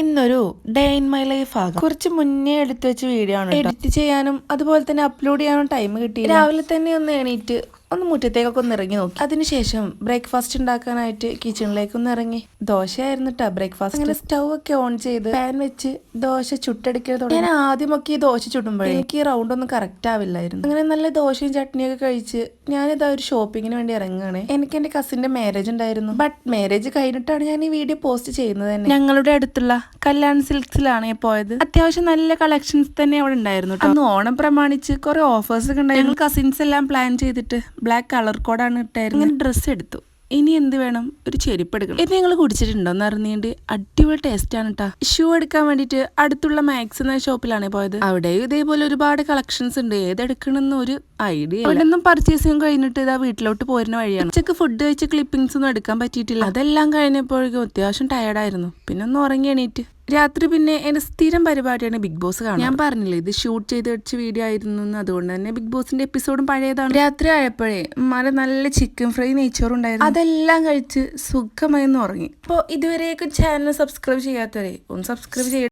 ഇന്നൊരു day in my life ആകും. കുറച്ച് മുന്നേ എടുത്തു വെച്ച വീഡിയോ ആണ്. എഡിറ്റ് ചെയ്യാനും അതുപോലെ തന്നെ അപ്ലോഡ് ചെയ്യാനും ടൈം കിട്ടി. രാവിലെ തന്നെ ഒന്ന് എണീറ്റ് ഒന്ന് മുറ്റത്തേക്കൊക്കെ ഒന്ന് ഇറങ്ങി നോക്കി. അതിനുശേഷം ബ്രേക്ക്ഫാസ്റ്റ് ഉണ്ടാക്കാനായിട്ട് കിച്ചണിലേക്ക് ഒന്ന് ഇറങ്ങി. ദോശയായിരുന്നു കേട്ടോ ബ്രേക്ക്ഫാസ്റ്റ്. അങ്ങനെ സ്റ്റൗ ഒക്കെ ഓൺ ചെയ്ത് പാൻ വെച്ച് ദോശ ചുട്ടെടുക്കാൻ തുടങ്ങി. ഞാൻ ആദ്യമൊക്കെ ഈ ദോശ ചുടുമ്പോഴേ എനിക്ക് ഈ റൗണ്ട് ഒന്നും കറക്റ്റ് ആവില്ലായിരുന്നു. അങ്ങനെ നല്ല ദോശയും ചട്നിയൊക്കെ കഴിച്ച് ഞാനിതാ ഒരു ഷോപ്പിങ്ങിന് വേണ്ടി ഇറങ്ങുകയാണ്. എനിക്ക് എന്റെ കസിന്റെ മാരേജ് ഉണ്ടായിരുന്നു. ബട്ട് മാരേജ് കഴിഞ്ഞിട്ടാണ് ഞാൻ ഈ വീഡിയോ പോസ്റ്റ് ചെയ്യുന്നത് തന്നെ. ഞങ്ങളുടെ അടുത്തുള്ള കല്യാൺ സിൽക്സിലാണ് പോയത്. അത്യാവശ്യം നല്ല കളക്ഷൻസ് തന്നെ അവിടെ ഉണ്ടായിരുന്നു. അന്ന് ഓണം പ്രമാണിച്ച് കുറെ ഓഫേഴ്സ് ഒക്കെ ഉണ്ടായിരുന്നു. ഞങ്ങൾ കസിൻസ് എല്ലാം പ്ലാൻ ചെയ്തിട്ട് ബ്ലാക്ക് കളർ കോഡാണ് ഇട്ടായിരുന്നു. അങ്ങനെ ഡ്രസ്സ് എടുത്തു. ഇനി എന്ത് വേണം, ഒരു ചെരുപ്പ് എടുക്കണം. ഇത് നിങ്ങൾ കുടിച്ചിട്ടുണ്ടോ എന്ന് അറിഞ്ഞിട്ട് അടിപൊളി ടേസ്റ്റ് ആണ് കേട്ടോ. ഷൂ എടുക്കാൻ വേണ്ടിട്ട് അടുത്തുള്ള മാക്സ് എന്ന ഷോപ്പിലാണ് പോയത്. അവിടെയും ഇതേപോലെ ഒരുപാട് കളക്ഷൻസ് ഉണ്ട്. ഏതെടുക്കണമെന്ന് ഒരു ഐഡിയ. അവിടെ നിന്നും പർച്ചേസിങ് കഴിഞ്ഞിട്ട് ഇതാ വീട്ടിലോട്ട് പോരുന്ന വഴിയാണ്. ഉച്ചക്ക് ഫുഡ് കഴിച്ച ക്ലിപ്പിംഗ്സ് ഒന്നും എടുക്കാൻ പറ്റിയിട്ടില്ല. അതെല്ലാം കഴിഞ്ഞപ്പോഴേക്കും അത്യാവശ്യം ടയർഡായിരുന്നു. പിന്നെ ഒന്ന് ഉറങ്ങി എണീറ്റ്. രാത്രി പിന്നെ എന്റെ സ്ഥിരം പരിപാടിയാണ് ബിഗ് ബോസ് കാണാൻ. ഞാൻ പറഞ്ഞില്ലേ ഇത് ഷൂട്ട് ചെയ്ത് വെച്ച വീഡിയോ ആയിരുന്നു. അതുകൊണ്ട് തന്നെ ബിഗ് ബോസിന്റെ എപ്പിസോഡും പഴയതാണ്. രാത്രി ആയപ്പോഴേ നല്ല ചിക്കൻ ഫ്രൈ നെയ്ച്ചോറും ഉണ്ടായിരുന്നു. അതെല്ലാം കഴിച്ച് സുഖമായി ഒന്ന് ഉറങ്ങി. അപ്പോൾ ഇതുവരെയൊക്കെ ചാനൽ സബ്സ്ക്രൈബ് ചെയ്യാത്തവരെ ഒന്ന് സബ്സ്ക്രൈബ് ചെയ്യ.